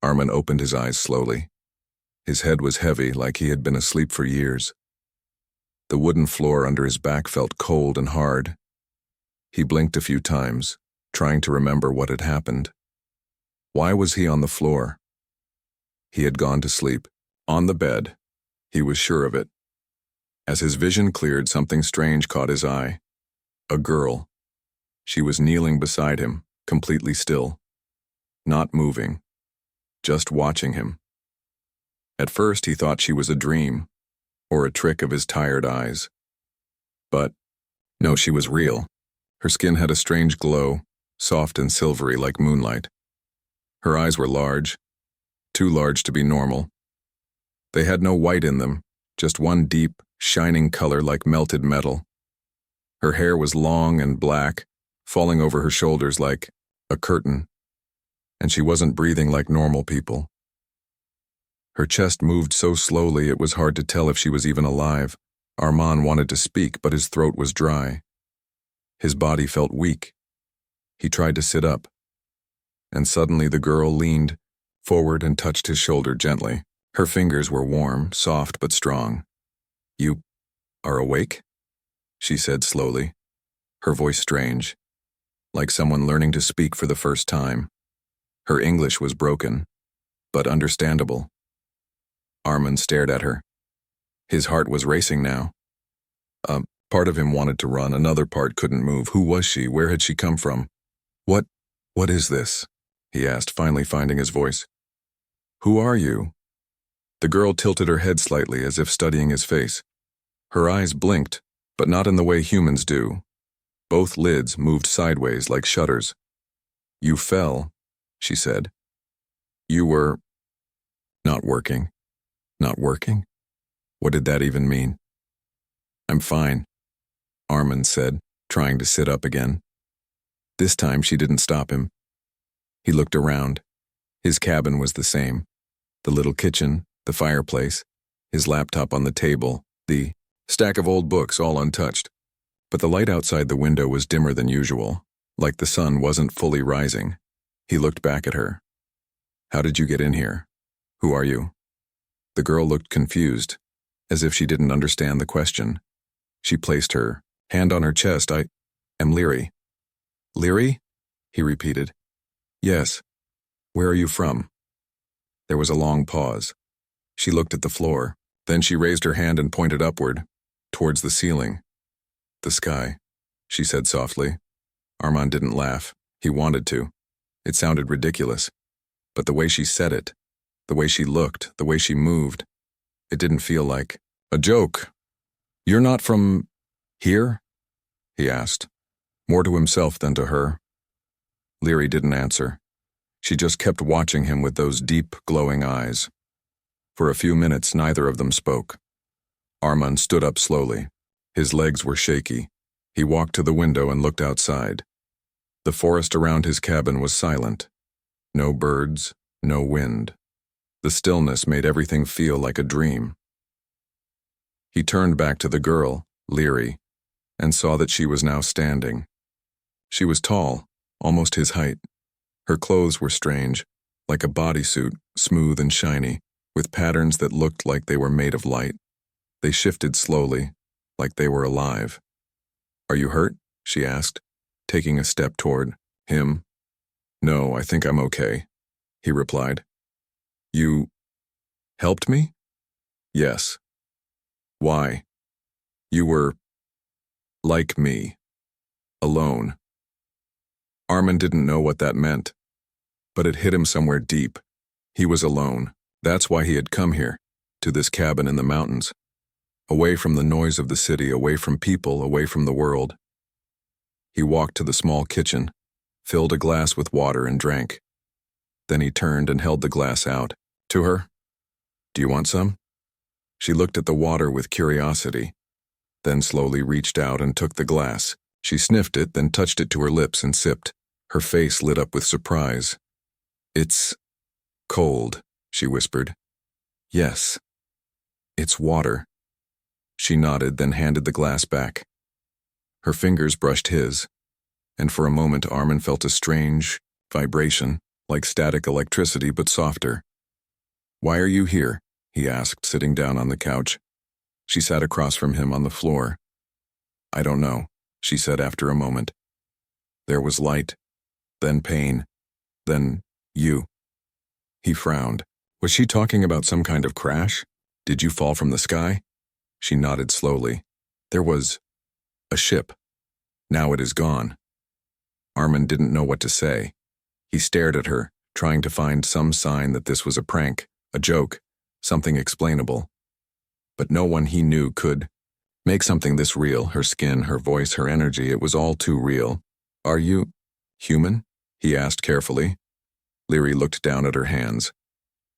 Armin opened his eyes slowly. His head was heavy, like he had been asleep for years. The wooden floor under his back felt cold and hard. He blinked a few times, trying to remember what had happened. Why was he on the floor? He had gone to sleep. On the bed. He was sure of it. As his vision cleared, something strange caught his eye. A girl. She was kneeling beside him, completely still. Not moving. Just watching him. At first he thought she was a dream, or a trick of his tired eyes. But, no, she was real. Her skin had a strange glow, soft and silvery like moonlight. Her eyes were large, too large to be normal. They had no white in them, just one deep, shining color like melted metal. Her hair was long and black, falling over her shoulders like a curtain, and she wasn't breathing like normal people. Her chest moved so slowly it was hard to tell if she was even alive. Armin wanted to speak, but his throat was dry. His body felt weak. He tried to sit up, and suddenly the girl leaned forward and touched his shoulder gently. Her fingers were warm, soft but strong. "You are awake?" she said slowly, her voice strange, like someone learning to speak for the first time. Her English was broken, but understandable. Armin stared at her. His heart was racing now. Part of him wanted to run, another part couldn't move. Who was she? Where had she come from? What is this?" he asked, finally finding his voice. "Who are you?" The girl tilted her head slightly as if studying his face. Her eyes blinked, but not in the way humans do. Both lids moved sideways like shutters. "You fell," she said. "You were not working." Not working? What did that even mean? "I'm fine," Armin said, trying to sit up again. This time she didn't stop him. He looked around. His cabin was the same. The little kitchen, the fireplace, his laptop on the table, the stack of old books all untouched. But the light outside the window was dimmer than usual, like the sun wasn't fully rising. He looked back at her. "How did you get in here? Who are you?" The girl looked confused, as if she didn't understand the question. She placed her hand on her chest. "I am Leary." "Leary?" he repeated. "Yes. Where are you from?" There was a long pause. She looked at the floor. Then she raised her hand and pointed upward, towards the ceiling. "The sky," she said softly. Armin didn't laugh. He wanted to. It sounded ridiculous. But the way she said it, the way she looked, the way she moved, it didn't feel like a joke. "You're not from here?" he asked, more to himself than to her. Leary didn't answer. She just kept watching him with those deep, glowing eyes. For a few minutes, neither of them spoke. Armin stood up slowly. His legs were shaky. He walked to the window and looked outside. The forest around his cabin was silent. No birds, no wind. The stillness made everything feel like a dream. He turned back to the girl, Leary, and saw that she was now standing. She was tall, almost his height. Her clothes were strange, like a bodysuit, smooth and shiny, with patterns that looked like they were made of light. They shifted slowly, like they were alive. "Are you hurt?" she asked, taking a step toward him. "No, I think I'm okay," he replied. "You helped me?" "Yes." "Why?" "You were like me. Alone." Armin didn't know what that meant, but it hit him somewhere deep. He was alone. That's why he had come here, to this cabin in the mountains. Away from the noise of the city, away from people, away from the world. He walked to the small kitchen, filled a glass with water and drank. Then he turned and held the glass out to her. "Do you want some?" She looked at the water with curiosity, then slowly reached out and took the glass. She sniffed it, then touched it to her lips and sipped. Her face lit up with surprise. "It's cold," she whispered. "Yes. It's water." She nodded, then handed the glass back. Her fingers brushed his, and for a moment Armin felt a strange vibration. like static electricity but softer. "Why are you here?" he asked, sitting down on the couch. She sat across from him on the floor. "I don't know," she said after a moment. There was light, then pain, then you. He frowned. Was she talking about some kind of crash? Did you fall from the sky? She nodded slowly. There was a ship. Now it is gone. Armin didn't know what to say. He stared at her, trying to find some sign that this was a prank, a joke, something explainable. But no one he knew could make something this real, her skin, her voice, her energy. It was all too real. "Are you human?" he asked carefully. Leary looked down at her hands,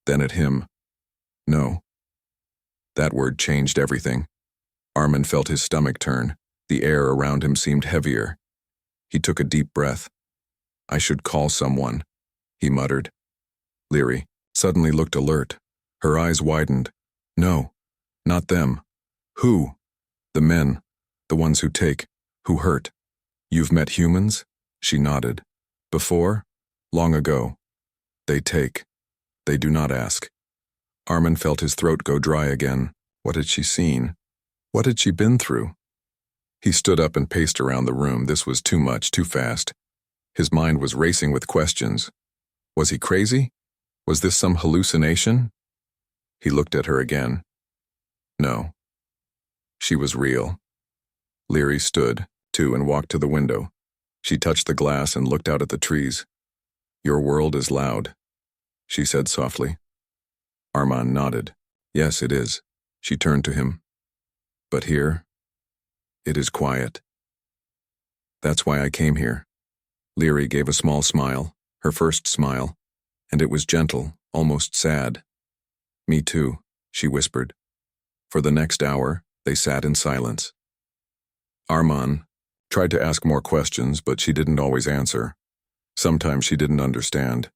then at him. "No." That word changed everything. Armin felt his stomach turn. The air around him seemed heavier. He took a deep breath. "I should call someone," he muttered. Leary suddenly looked alert. Her eyes widened. "No, not them. Who?" "The men, the ones who take, who hurt." "You've met humans?" She nodded. "Before? Long ago. They take. They do not ask." Armin felt his throat go dry again. What had she seen? What had she been through? He stood up and paced around the room. This was too much, too fast. His mind was racing with questions. Was he crazy? Was this some hallucination? He looked at her again. No. She was real. Leary stood, too, and walked to the window. She touched the glass and looked out at the trees. "Your world is loud," she said softly. Armin nodded. "Yes, it is." She turned to him. "But here, it is quiet. That's why I came here." Leary gave a small smile, her first smile, and it was gentle, almost sad. "Me too," she whispered. For the next hour, they sat in silence. Armin tried to ask more questions, but she didn't always answer. Sometimes she didn't understand.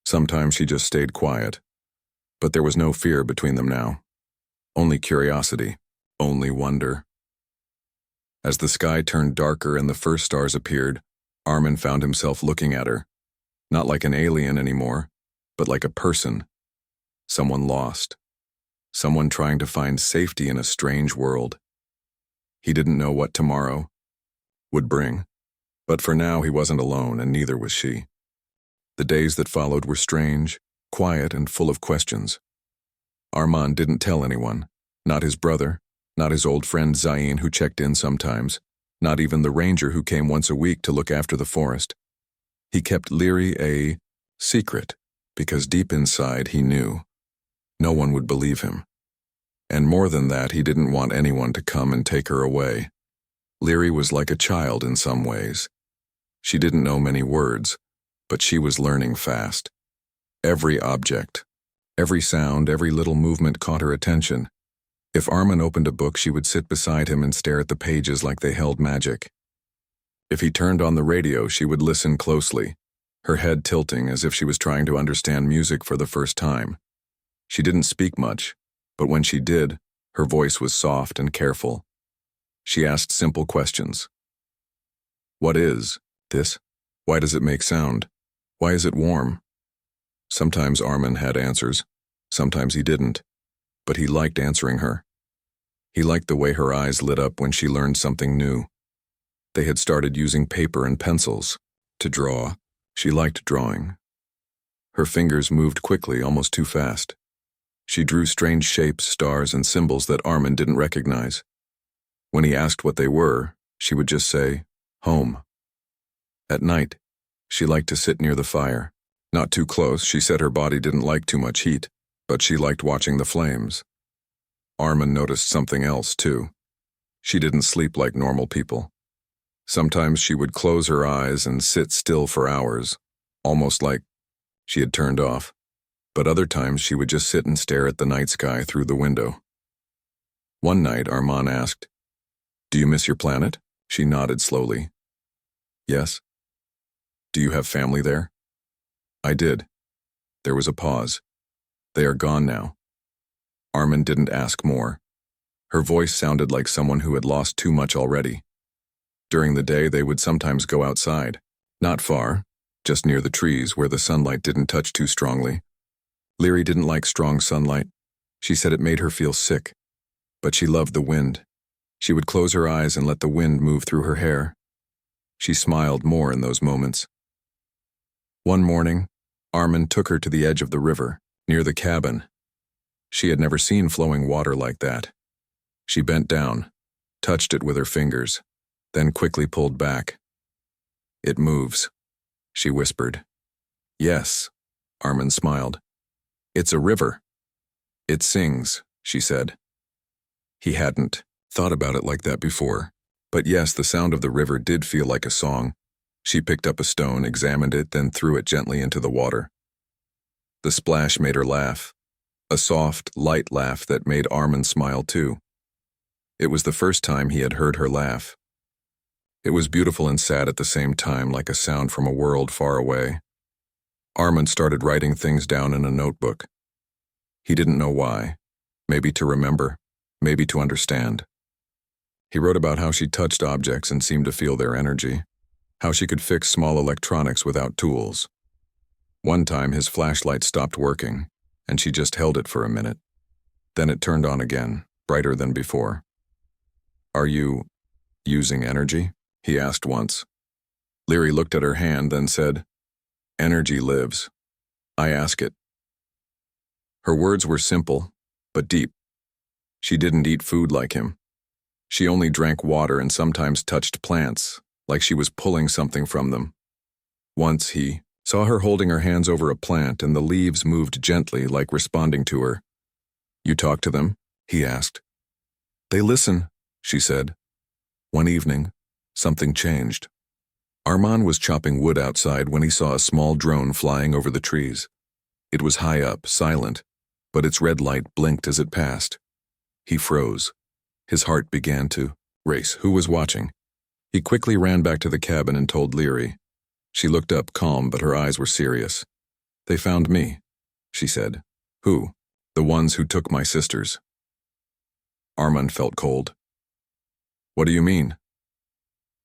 Sometimes she just stayed quiet. But there was no fear between them now. Only curiosity, only wonder. As the sky turned darker and the first stars appeared, Armin found himself looking at her. Not like an alien anymore, but like a person. Someone lost. Someone trying to find safety in a strange world. He didn't know what tomorrow would bring. But for now he wasn't alone, and neither was she. The days that followed were strange, quiet, and full of questions. Armin didn't tell anyone. Not his brother, not his old friend Zayn who checked in sometimes, not even the ranger who came once a week to look after the forest. He kept Leary a secret, because deep inside he knew. No one would believe him. And more than that, he didn't want anyone to come and take her away. Leary was like a child in some ways. She didn't know many words, but she was learning fast. Every object, every sound, every little movement caught her attention. If Armin opened a book, she would sit beside him and stare at the pages like they held magic. If he turned on the radio, she would listen closely, her head tilting as if she was trying to understand music for the first time. She didn't speak much, but when she did, her voice was soft and careful. She asked simple questions. What is this? Why does it make sound? Why is it warm? Sometimes Armin had answers, sometimes he didn't, but he liked answering her. He liked the way her eyes lit up when she learned something new. They had started using paper and pencils to draw. She liked drawing. Her fingers moved quickly, almost too fast. She drew strange shapes, stars, and symbols that Armin didn't recognize. When he asked what they were, she would just say, home. At night, she liked to sit near the fire. Not too close, she said her body didn't like too much heat, but she liked watching the flames. Armin noticed something else, too. She didn't sleep like normal people. Sometimes she would close her eyes and sit still for hours, almost like she had turned off. But other times she would just sit and stare at the night sky through the window. One night, Armin asked, "Do you miss your planet?" She nodded slowly. "Yes." "Do you have family there?" "I did." There was a pause. "They are gone now." Armin didn't ask more. Her voice sounded like someone who had lost too much already. During the day, they would sometimes go outside. Not far, just near the trees where the sunlight didn't touch too strongly. Leary didn't like strong sunlight. She said it made her feel sick. But she loved the wind. She would close her eyes and let the wind move through her hair. She smiled more in those moments. One morning, Armin took her to the edge of the river, near the cabin. She had never seen flowing water like that. She bent down, touched it with her fingers, then quickly pulled back. "It moves," she whispered. "Yes," Armin smiled. "It's a river. It sings," she said. He hadn't thought about it like that before, but yes, the sound of the river did feel like a song. She picked up a stone, examined it, then threw it gently into the water. The splash made her laugh, a soft, light laugh that made Armin smile too. It was the first time he had heard her laugh. It was beautiful and sad at the same time, like a sound from a world far away. Armin started writing things down in a notebook. He didn't know why. Maybe to remember, maybe to understand. He wrote about how she touched objects and seemed to feel their energy, how she could fix small electronics without tools. One time his flashlight stopped working, and she just held it for a minute. Then it turned on again, brighter than before. "Are you using energy?" he asked once. Leary looked at her hand, then said, "Energy lives. I ask it." Her words were simple, but deep. She didn't eat food like him. She only drank water and sometimes touched plants, like she was pulling something from them. Once he saw her holding her hands over a plant and the leaves moved gently, like responding to her. "You talk to them?" he asked. "They listen," she said. One evening, something changed. Armand was chopping wood outside when he saw a small drone flying over the trees. It was high up, silent, but its red light blinked as it passed. He froze. His heart began to race. Who was watching? He quickly ran back to the cabin and told Leary. She looked up, calm, but her eyes were serious. "They found me," she said. "Who?" "The ones who took my sisters." Armand felt cold. "What do you mean?"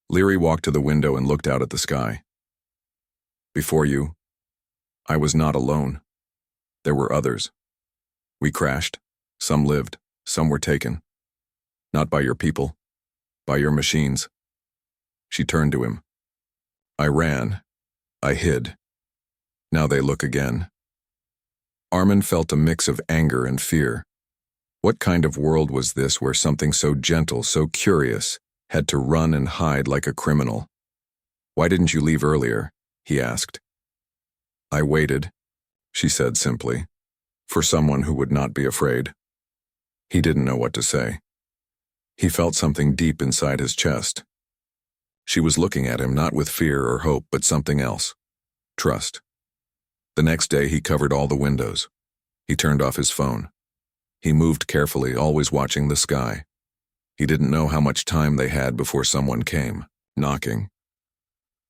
Leary walked to the window and looked out at the sky. "Before you, I was not alone. There were others. We crashed. Some lived. Some were taken. Not by your people. By your machines." She turned to him. "I ran. I hid. Now they look again." Armin felt a mix of anger and fear. What kind of world was this where something so gentle, so curious, had to run and hide like a criminal? "Why didn't you leave earlier?" he asked. "I waited," she said simply, "for someone who would not be afraid." He didn't know what to say. He felt something deep inside his chest. She was looking at him not with fear or hope, but something else. Trust. The next day he covered all the windows. He turned off his phone. He moved carefully, always watching the sky. He didn't know how much time they had before someone came, knocking.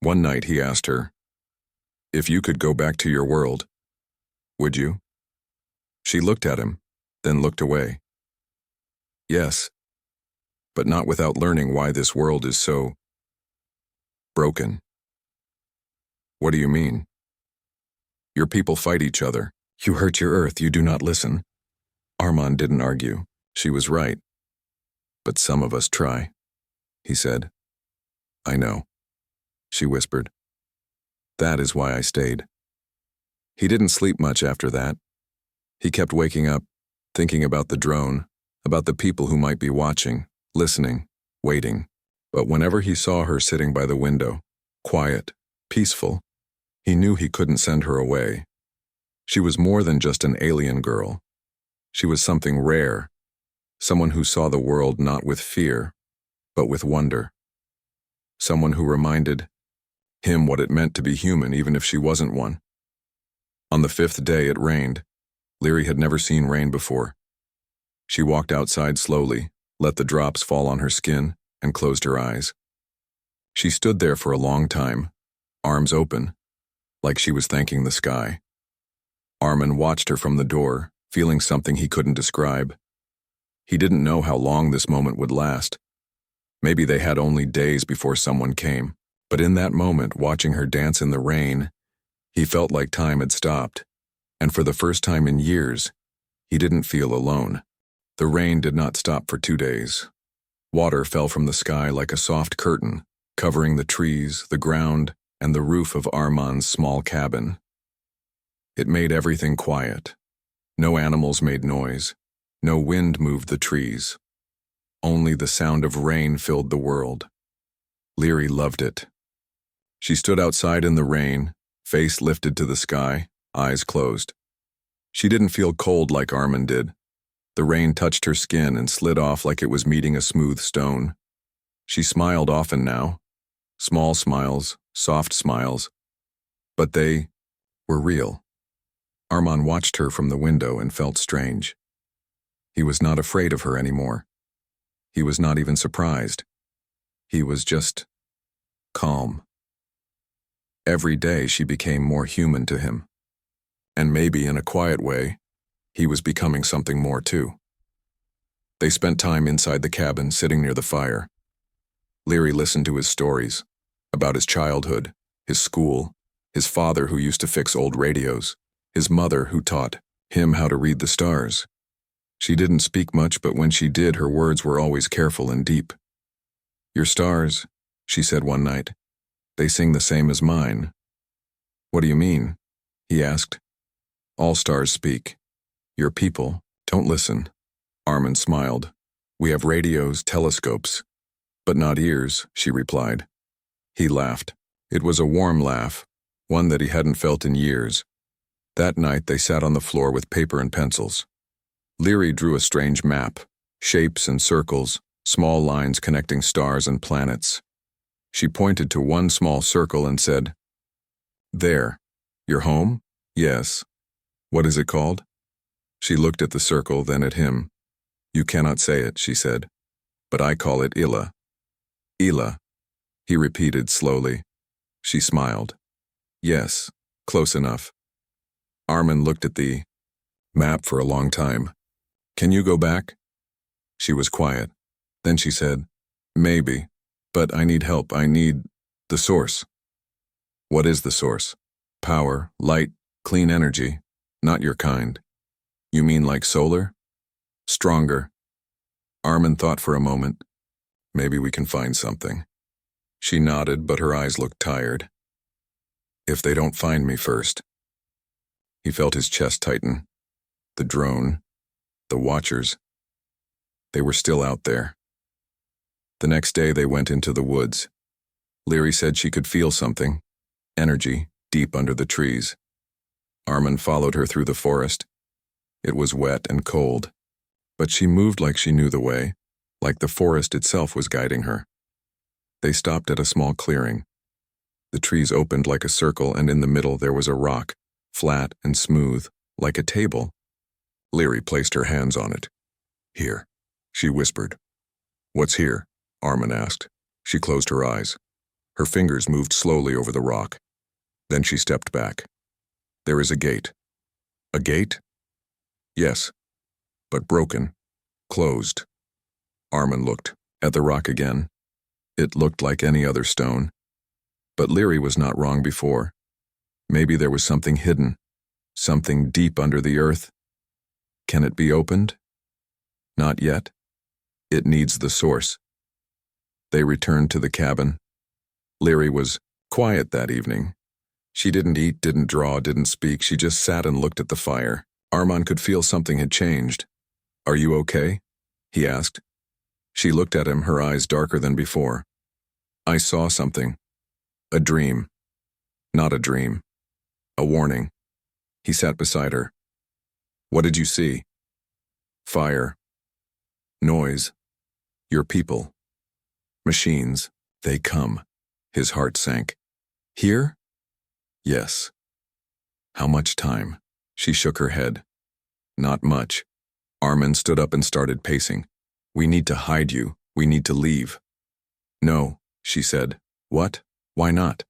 One night he asked her, "If you could go back to your world, would you?" She looked at him, then looked away. "Yes, but not without learning why this world is so broken." "What do you mean?" "Your people fight each other. You hurt your earth, you do not listen." Armand didn't argue. She was right. "But some of us try," he said. "I know," she whispered. "That is why I stayed." He didn't sleep much after that. He kept waking up, thinking about the drone, about the people who might be watching, listening, waiting. But whenever he saw her sitting by the window, quiet, peaceful, he knew he couldn't send her away. She was more than just an alien girl. She was something rare, someone who saw the world not with fear, but with wonder. Someone who reminded him what it meant to be human even if she wasn't one. On the 5th day it rained. Leary had never seen rain before. She walked outside slowly, let the drops fall on her skin, and closed her eyes. She stood there for a long time, arms open, like she was thanking the sky. Armin watched her from the door, feeling something he couldn't describe. He didn't know how long this moment would last. Maybe they had only days before someone came, but in that moment, watching her dance in the rain, He felt like time had stopped, and for the first time in years, he didn't feel alone. The rain did not stop for 2 days. Water fell from the sky like a soft curtain, covering the trees, the ground, and the roof of Armand's small cabin. It made everything quiet. No animals made noise. No wind moved the trees. Only the sound of rain filled the world. Leary loved it. She stood outside in the rain, face lifted to the sky, eyes closed. She didn't feel cold like Armand did. The rain touched her skin and slid off like it was meeting a smooth stone. She smiled often now. Small smiles, soft smiles. But they were real. Armand watched her from the window and felt strange. He was not afraid of her anymore. He was not even surprised. He was just calm. Every day she became more human to him. And maybe in a quiet way, he was becoming something more too. They spent time inside the cabin, sitting near the fire. Leary listened to his stories about his childhood, his school, his father who used to fix old radios, his mother who taught him how to read the stars. She didn't speak much, but when she did, her words were always careful and deep. "Your stars," she said one night, "they sing the same as mine." "What do you mean?" he asked. "All stars speak. Your people don't listen." Armand smiled. "We have radios, telescopes, but not ears," she replied. He laughed. It was a warm laugh, one that he hadn't felt in years. That night they sat on the floor with paper and pencils. Leary drew a strange map, shapes and circles, small lines connecting stars and planets. She pointed to one small circle and said, "There. Your home?" "Yes." "What is it called?" She looked at the circle, then at him. "You cannot say it," she said, "but I call it Ila." "Ila," he repeated slowly. She smiled. "Yes, close enough." Armand looked at the map for a long time. "Can you go back?" She was quiet. Then she said, "Maybe, but I need help. I need the source." "What is the source?" "Power, light, clean energy. Not your kind." "You mean like solar?" "Stronger." Armand thought for a moment. "Maybe we can find something." She nodded, but her eyes looked tired. "If they don't find me first." He felt his chest tighten. The drone, the watchers, they were still out there. The next day they went into the woods. Leary said she could feel something, energy, deep under the trees. Armand followed her through the forest. It was wet and cold, but she moved like she knew the way, like the forest itself was guiding her. They stopped at a small clearing. The trees opened like a circle, and in the middle there was a rock, flat and smooth, like a table. Leary placed her hands on it. "Here," she whispered. "What's here?" Armand asked. She closed her eyes. Her fingers moved slowly over the rock. Then she stepped back. "There is a gate." "A gate?" "Yes, but broken, closed." Armand looked at the rock again. It looked like any other stone. But Leary was not wrong before. Maybe there was something hidden, something deep under the earth. Can it be opened? Not yet. It needs the source. They returned to the cabin. Leary was quiet that evening. She didn't eat, didn't draw, didn't speak. She just sat and looked at the fire. Armand could feel something had changed. "Are you okay?" he asked. She looked at him, her eyes darker than before. "I saw something. A dream. Not a dream. A warning." He sat beside her. "What did you see?" "Fire. Noise. Your people. Machines. They come." His heart sank. "Here?" "Yes." "How much time?" She shook her head. "Not much." Armand stood up and started pacing. "We need to hide you. We need to leave." "No," she said. "What? Why not?"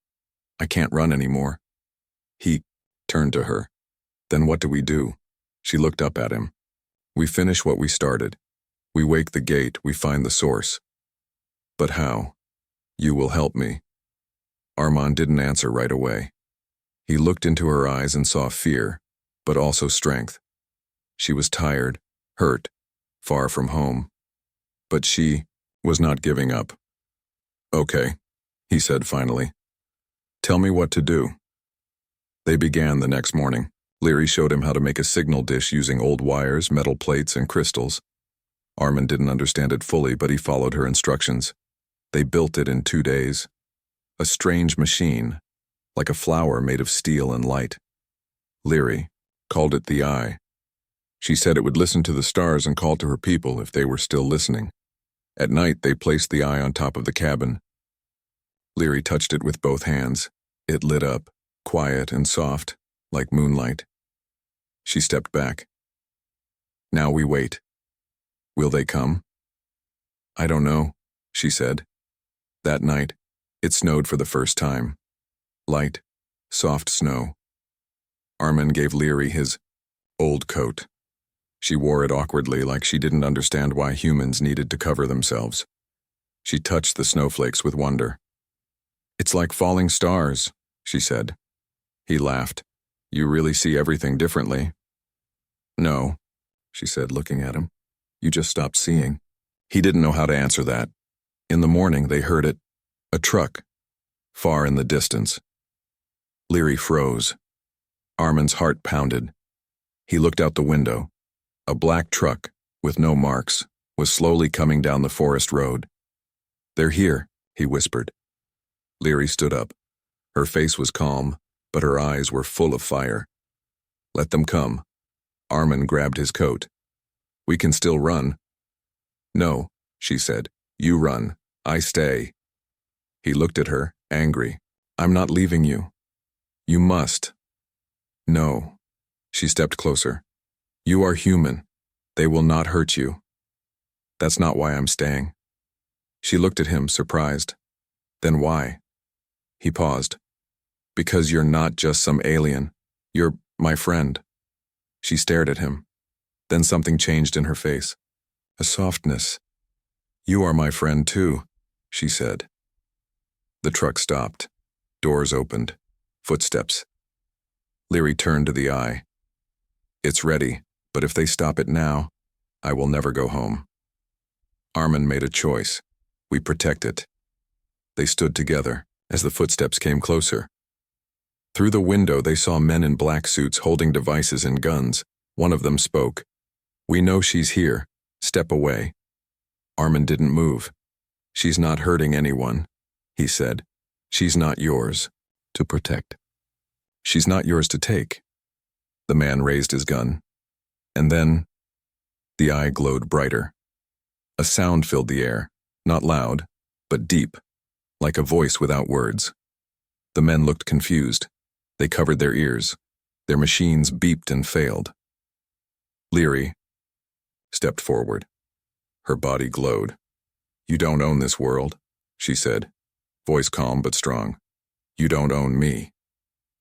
"I can't run anymore." He turned to her. "Then what do we do?" She looked up at him. "We finish what we started. We wake the gate, we find the source." "But how?" "You will help me." Armand didn't answer right away. He looked into her eyes and saw fear, but also strength. She was tired, hurt, far from home. But she was not giving up. "Okay," he said finally. "Tell me what to do." They began the next morning. Leary showed him how to make a signal dish using old wires, metal plates, and crystals. Armin didn't understand it fully, but he followed her instructions. They built it in 2 days. A strange machine, like a flower made of steel and light. Leary called it the Eye. She said it would listen to the stars and call to her people if they were still listening. At night, they placed the Eye on top of the cabin. Leary touched it with both hands. It lit up, quiet and soft, like moonlight. She stepped back. "Now we wait. Will they come?" "I don't know," she said. That night, it snowed for the first time. Light, soft snow. Armin gave Leary his old coat. She wore it awkwardly, like she didn't understand why humans needed to cover themselves. She touched the snowflakes with wonder. "It's like falling stars," she said. He laughed. "You really see everything differently." "No," she said, looking at him. "You just stopped seeing." He didn't know how to answer that. In the morning, they heard it. A truck, far in the distance. Leary froze. Armin's heart pounded. He looked out the window. A black truck, with no marks, was slowly coming down the forest road. "They're here," he whispered. Leary stood up. Her face was calm, but her eyes were full of fire. "Let them come." Armin grabbed his coat. "We can still run." "No," she said. "You run. I stay." He looked at her, angry. "I'm not leaving you." "You must." "No." She stepped closer. "You are human. They will not hurt you." "That's not why I'm staying." She looked at him, surprised. "Then why?" He paused. "Because you're not just some alien. You're my friend." She stared at him. Then something changed in her face. A softness. "You are my friend too," she said. The truck stopped. Doors opened. Footsteps. Leary turned to the Eye. "It's ready, but if they stop it now, I will never go home." Armin made a choice. "We protect it." They stood together as the footsteps came closer. Through the window, they saw men in black suits holding devices and guns. One of them spoke. "We know she's here. Step away." Armin didn't move. "She's not hurting anyone," he said. "She's not yours to protect. She's not yours to take." The man raised his gun. And then, the Eye glowed brighter. A sound filled the air, not loud, but deep, like a voice without words. The men looked confused. They covered their ears. Their machines beeped and failed. Leary stepped forward. Her body glowed. "You don't own this world," she said, voice calm but strong. "You don't own me."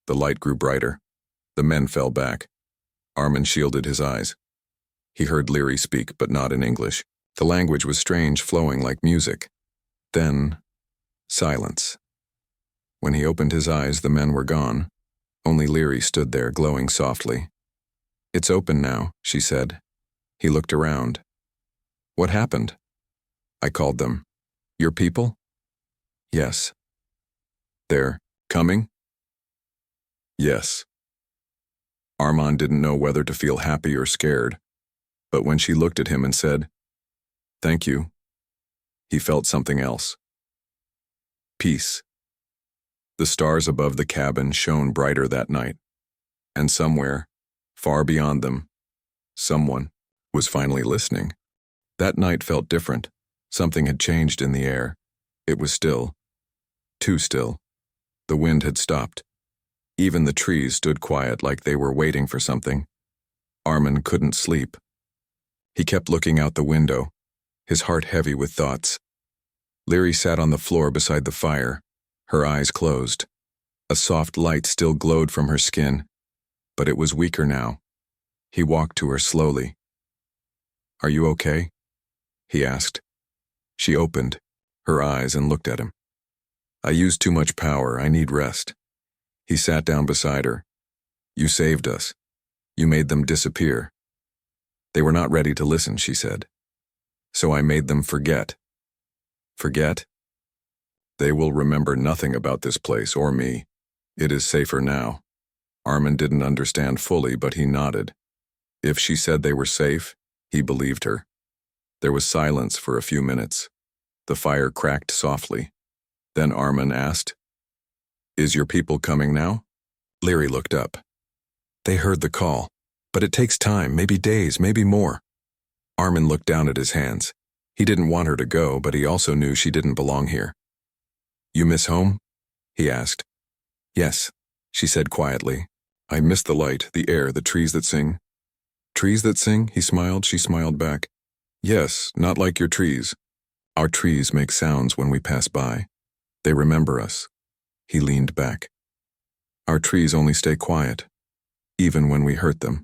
The light grew brighter. The men fell back. Armin shielded his eyes. He heard Leary speak, but not in English. The language was strange, flowing like music. Then, silence. When he opened his eyes, the men were gone. Only Leary stood there, glowing softly. "It's open now," she said. He looked around. "What happened?" "I called them." "Your people?" "Yes." "They're coming?" "Yes." Armand didn't know whether to feel happy or scared, but when she looked at him and said, "Thank you," he felt something else. Peace. The stars above the cabin shone brighter that night, and somewhere, far beyond them, someone was finally listening. That night felt different. Something had changed in the air. It was still. Too still. The wind had stopped. Even the trees stood quiet, like they were waiting for something. Armin couldn't sleep. He kept looking out the window, his heart heavy with thoughts. Leary sat on the floor beside the fire, her eyes closed. A soft light still glowed from her skin, but it was weaker now. He walked to her slowly. "Are you okay?" he asked. She opened her eyes and looked at him. "I used too much power. I need rest." He sat down beside her. You saved us. You made them disappear. They were not ready to listen, she said. So I made them forget. Forget? They will remember nothing about this place or me. It is safer now. Armin didn't understand fully, but he nodded. If she said they were safe, he believed her. There was silence for a few minutes. The fire cracked softly. Then Armin asked, Is your people coming now? Leary looked up. They heard the call, but it takes time, maybe days, maybe more. Armin looked down at his hands. He didn't want her to go, but he also knew she didn't belong here. You miss home? He asked. Yes, she said quietly. I miss the light, the air, the trees that sing. Trees that sing? He smiled. She smiled back. Yes, not like your trees. Our trees make sounds when we pass by. They remember us. He leaned back. Our trees only stay quiet, even when we hurt them.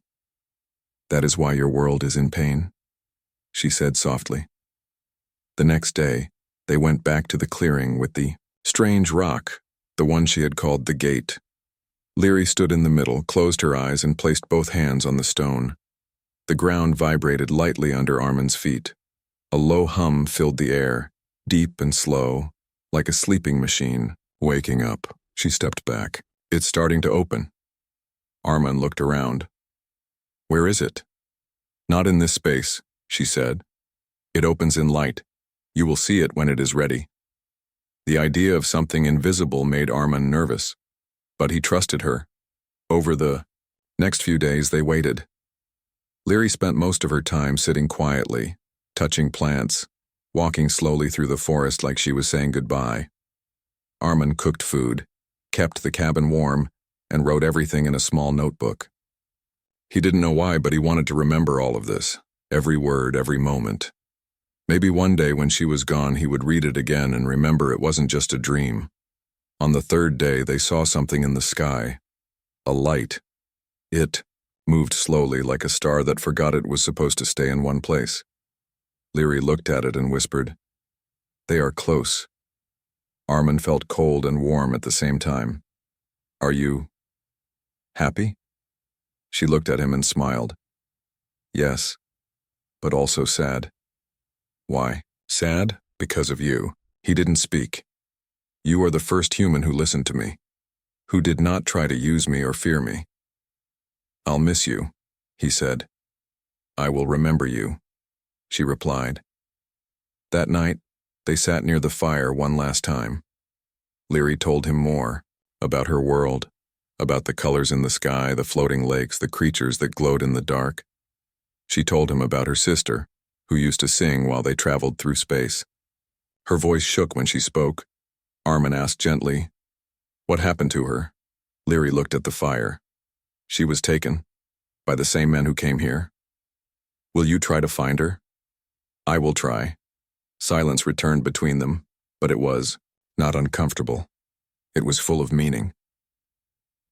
That is why your world is in pain, she said softly. The next day, they went back to the clearing with the strange rock, the one she had called the gate. Leary stood in the middle, closed her eyes, and placed both hands on the stone. The ground vibrated lightly under Armin's feet. A low hum filled the air, deep and slow, like a sleeping machine. Waking up, she stepped back. It's starting to open. Armin looked around. Where is it? Not in this space, she said. It opens in light. You will see it when it is ready. The idea of something invisible made Armin nervous, but he trusted her. Over the next few days, they waited. Leary spent most of her time sitting quietly, touching plants, walking slowly through the forest like she was saying goodbye. Armin cooked food, kept the cabin warm, and wrote everything in a small notebook. He didn't know why, but he wanted to remember all of this, every word, every moment. Maybe one day when she was gone, he would read it again and remember it wasn't just a dream. On the third day, they saw something in the sky. A light. It moved slowly like a star that forgot it was supposed to stay in one place. Leary looked at it and whispered, They are close. Armin felt cold and warm at the same time. Are you happy? She looked at him and smiled. Yes, but also sad. Why? Sad? Because of you. He didn't speak. You are the first human who listened to me, who did not try to use me or fear me. I'll miss you, he said. I will remember you, she replied. That night, they sat near the fire one last time. Leary told him more, about her world, about the colors in the sky, the floating lakes, the creatures that glowed in the dark. She told him about her sister, who used to sing while they traveled through space. Her voice shook when she spoke. Armin asked gently, What happened to her? Leary looked at the fire. She was taken, by the same men who came here. Will you try to find her? I will try. Silence returned between them, but it was not uncomfortable. It was full of meaning.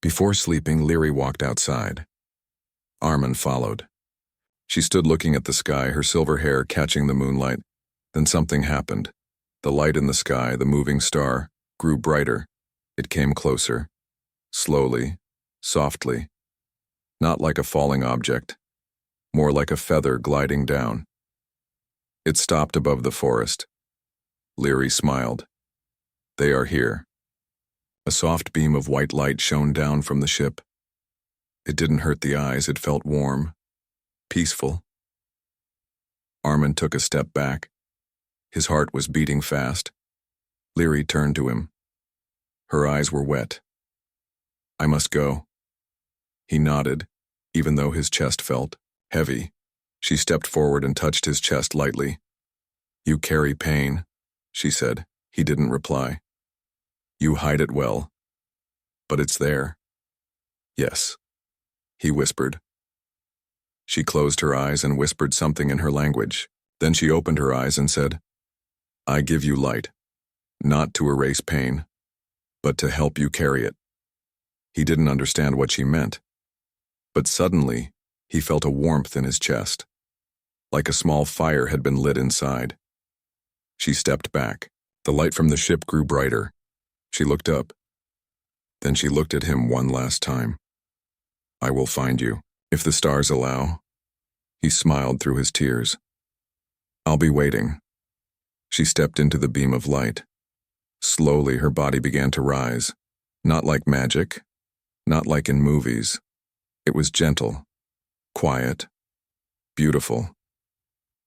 Before sleeping, Leary walked outside. Armin followed. She stood looking at the sky, her silver hair catching the moonlight. Then something happened. The light in the sky, the moving star, grew brighter. It came closer. Slowly, softly. Not like a falling object, more like a feather gliding down. It stopped above the forest. Leary smiled. They are here. A soft beam of white light shone down from the ship. It didn't hurt the eyes, it felt warm, peaceful. Armin took a step back. His heart was beating fast. Leary turned to him. Her eyes were wet. I must go. He nodded, even though his chest felt heavy. She stepped forward and touched his chest lightly. You carry pain, she said. He didn't reply. You hide it well. But it's there. Yes, he whispered. She closed her eyes and whispered something in her language. Then she opened her eyes and said, I give you light, not to erase pain, but to help you carry it. He didn't understand what she meant. But suddenly, he felt a warmth in his chest, like a small fire had been lit inside. She stepped back. The light from the ship grew brighter. She looked up. Then she looked at him one last time. "I will find you, if the stars allow." He smiled through his tears. "I'll be waiting." She stepped into the beam of light. Slowly her body began to rise. Not like magic, not like in movies. It was gentle, quiet, beautiful.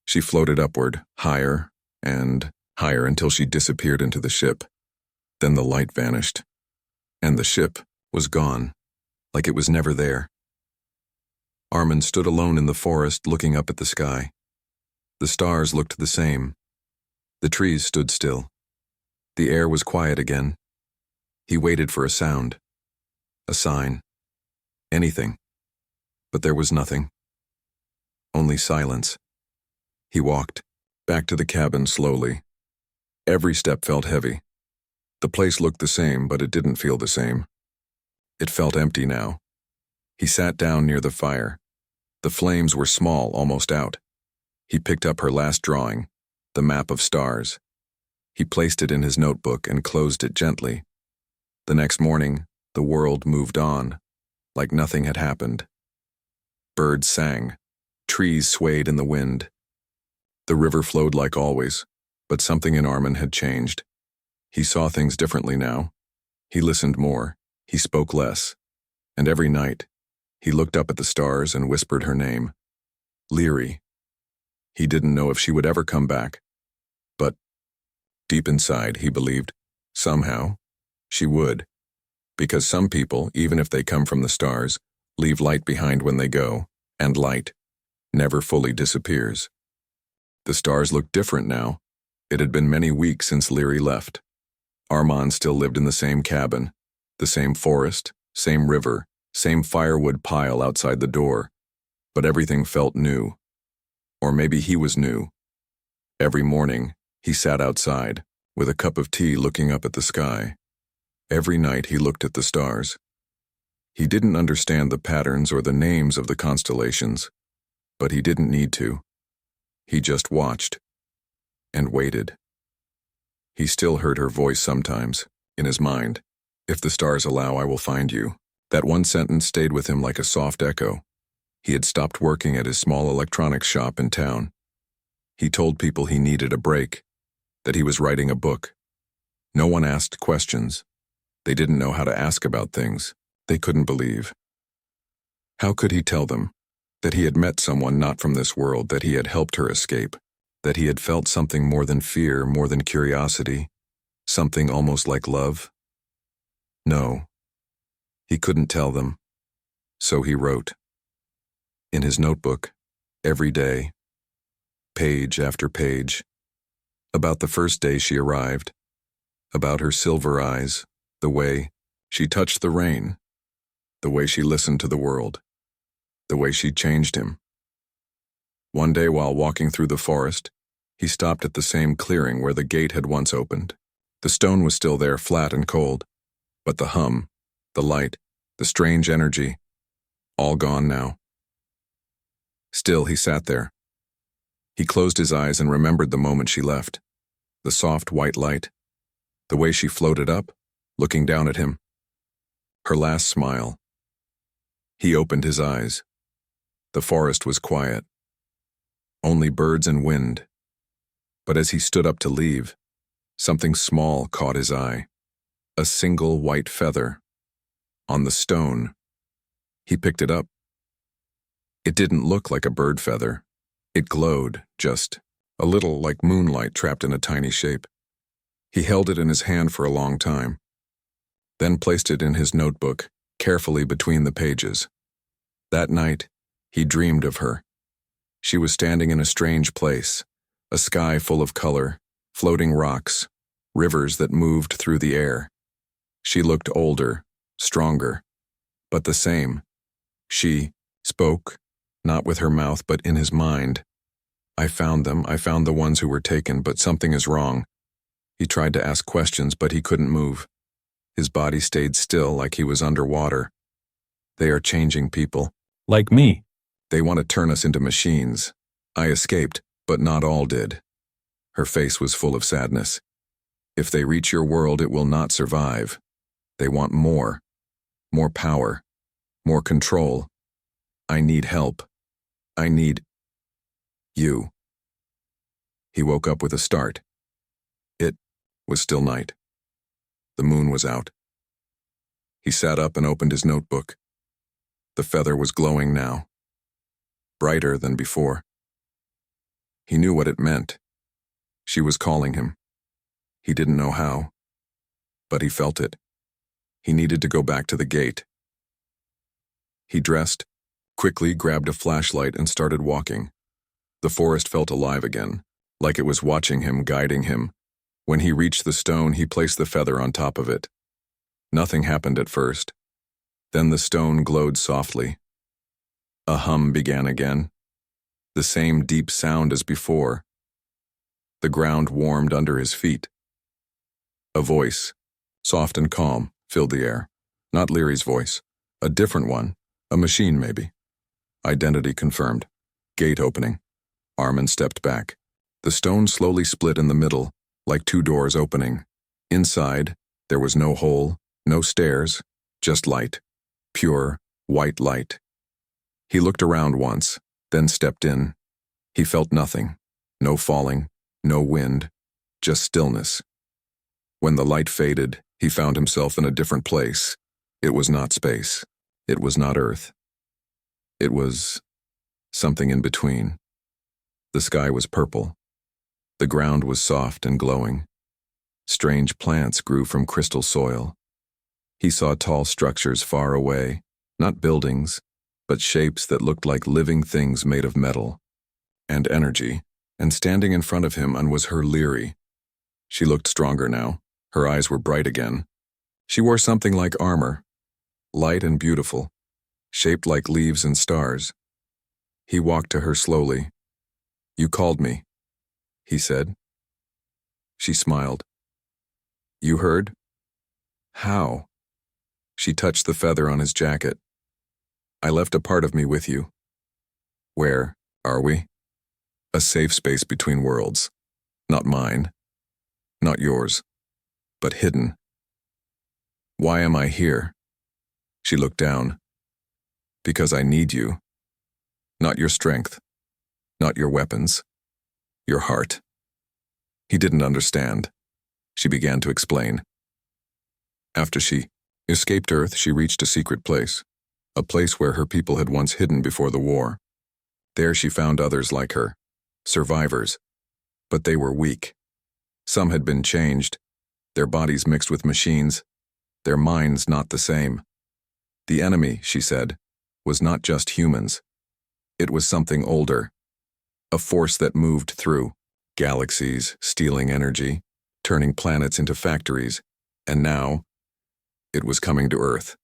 She floated upward, higher and higher until she disappeared into the ship. Then the light vanished, and the ship was gone, like it was never there. Armin stood alone in the forest looking up at the sky. The stars looked the same. The trees stood still. The air was quiet again. He waited for a sound, a sign, anything. But there was nothing. Only silence. He walked back to the cabin slowly. Every step felt heavy. The place looked the same, but it didn't feel the same. It felt empty now. He sat down near the fire. The flames were small, almost out. He picked up her last drawing, the map of stars. He placed it in his notebook and closed it gently. The next morning, the world moved on, like nothing had happened. Birds sang. Trees swayed in the wind. The river flowed like always, but something in Armin had changed. He saw things differently now. He listened more. He spoke less. And every night, he looked up at the stars and whispered her name. Leary. He didn't know if she would ever come back. But deep inside, he believed, somehow, she would. Because some people, even if they come from the stars, leave light behind when they go, and light never fully disappears. The stars looked different now. It had been many weeks since Leary left. Armin still lived in the same cabin, the same forest, same river, same firewood pile outside the door. But everything felt new. Or maybe he was new. Every morning, he sat outside, with a cup of tea looking up at the sky. Every night he looked at the stars. He didn't understand the patterns or the names of the constellations, but he didn't need to. He just watched and waited. He still heard her voice sometimes, in his mind. "If the stars allow, I will find you." That one sentence stayed with him like a soft echo. He had stopped working at his small electronics shop in town. He told people he needed a break, that he was writing a book. No one asked questions. They didn't know how to ask about things. They couldn't believe. How could he tell them that he had met someone not from this world, that he had helped her escape, that he had felt something more than fear, more than curiosity, something almost like love? No, he couldn't tell them. So he wrote. In his notebook, every day, page after page, about the first day she arrived, about her silver eyes, the way she touched the rain, the way she listened to the world, the way she changed him. One day while walking through the forest, he stopped at the same clearing where the gate had once opened. The stone was still there, flat and cold, but the hum, the light, the strange energy, all gone now. Still, he sat there. He closed his eyes and remembered the moment she left, the soft white light, the way she floated up, looking down at him, her last smile. He opened his eyes. The forest was quiet. Only birds and wind. But as he stood up to leave, something small caught his eye. A single white feather. On the stone. He picked it up. It didn't look like a bird feather. It glowed, just a little like moonlight trapped in a tiny shape. He held it in his hand for a long time, then placed it in his notebook, carefully between the pages. That night, he dreamed of her. She was standing in a strange place, a sky full of color, floating rocks, rivers that moved through the air. She looked older, stronger, but the same. She spoke, not with her mouth but in his mind. "I found them, I found the ones who were taken, but something is wrong." He tried to ask questions, but he couldn't move. His body stayed still like he was underwater. "They are changing people." Like me. "They want to turn us into machines. I escaped, but not all did." Her face was full of sadness. "If they reach your world, it will not survive. They want more." more power, more control. I need help. I need you. He woke up with a start. It was still night. The moon was out. He sat up and opened his notebook. The feather was glowing now, brighter than before. He knew what it meant. She was calling him. He didn't know how, but he felt it. He needed to go back to the gate. He dressed, quickly grabbed a flashlight and started walking. The forest felt alive again, like it was watching him, guiding him. When he reached the stone, he placed the feather on top of it. Nothing happened at first. Then the stone glowed softly. A hum began again, the same deep sound as before. The ground warmed under his feet. A voice, soft and calm, filled the air. Not Leary's voice, a different one, a machine maybe. Identity confirmed. Gate opening. Armin stepped back. The stone slowly split in the middle, like two doors opening. Inside, there was no hole, no stairs, just light. Pure, white light. He looked around once, then stepped in. He felt nothing. No falling, no wind, just stillness. When the light faded, he found himself in a different place. It was not space. It was not Earth. It was something in between. The sky was purple. The ground was soft and glowing. Strange plants grew from crystal soil. He saw tall structures far away, not buildings, but shapes that looked like living things made of metal and energy, and standing in front of him was her Leary. She looked stronger now. Her eyes were bright again. She wore something like armor, light and beautiful, shaped like leaves and stars. He walked to her slowly. "You called me," he said. She smiled. "You heard?" "How?" She touched the feather on his jacket. "I left a part of me with you." "Where are we?" "A safe space between worlds. Not mine. Not yours. But hidden." "Why am I here?" She looked down. "Because I need you. Not your strength. Not your weapons. Your heart." He didn't understand. She began to explain. After she escaped Earth, she reached a secret place, a place where her people had once hidden before the war. There she found others like her, survivors, but they were weak. Some had been changed, their bodies mixed with machines, their minds not the same. The enemy, she said, was not just humans. It was something older, a force that moved through galaxies, stealing energy, turning planets into factories, and now it was coming to Earth.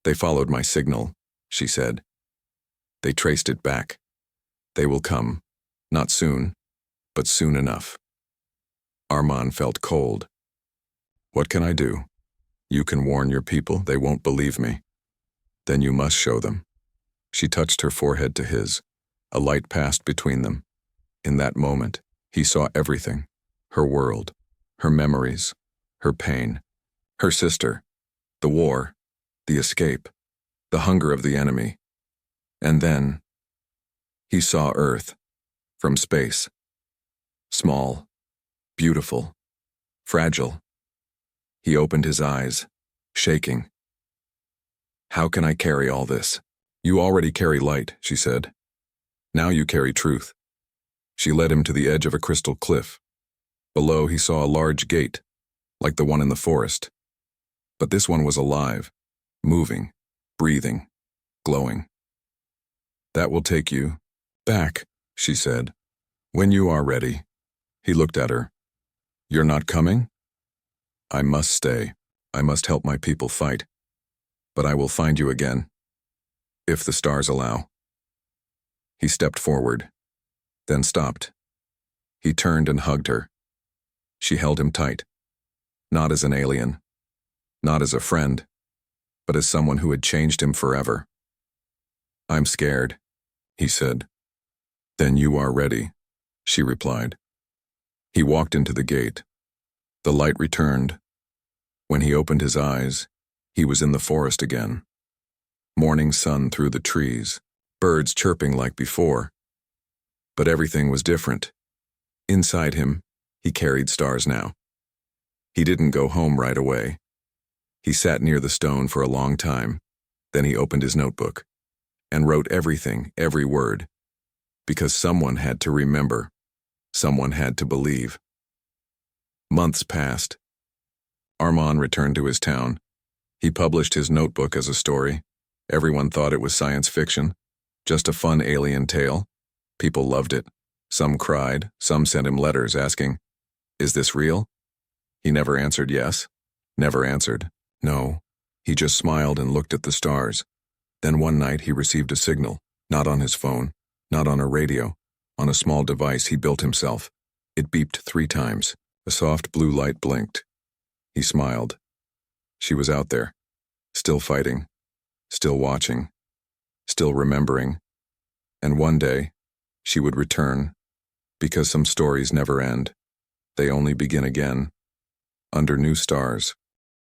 "They followed my signal," she said. "They traced it back. They will come, not soon, but soon enough." Armin felt cold. "What can I do? You can warn your people, they won't believe me. Then you must show them." She touched her forehead to his. A light passed between them. In that moment, he saw everything. Her world, her memories, her pain, her sister, the war, the escape, the hunger of the enemy. And then, he saw Earth, from space. Small, beautiful, fragile. He opened his eyes, shaking. "How can I carry all this?" "You already carry light," she said. "Now you carry truth." She led him to the edge of a crystal cliff. Below he saw a large gate, like the one in the forest. But this one was alive, moving, breathing, glowing. "That will take you back," she said. "When you are ready." He looked at her. "You're not coming?" "I must stay. I must help my people fight. But I will find you again, if the stars allow." He stepped forward, then stopped. He turned and hugged her. She held him tight, not as an alien, not as a friend, but as someone who had changed him forever. "I'm scared," he said. "Then you are ready," she replied. He walked into the gate. The light returned. When he opened his eyes, He was in the forest again. Morning sun through the trees, birds chirping like before. But everything was different. Inside him, he carried stars now. He didn't go home right away. He sat near the stone for a long time. Then he opened his notebook and wrote everything, every word, because someone had to remember, someone had to believe. Months passed. Armand returned to his town. He published his notebook as a story. Everyone thought it was science fiction, just a fun alien tale. People loved it. Some cried, some sent him letters asking, "Is this real?" He never answered yes, never answered no. He just smiled and looked at the stars. Then one night he received a signal, not on his phone, not on a radio, on a small device he built himself. It beeped 3 times. A soft blue light blinked. He smiled. She was out there, still fighting, still watching, still remembering. And one day, she would return, because some stories never end. They only begin again, under new stars.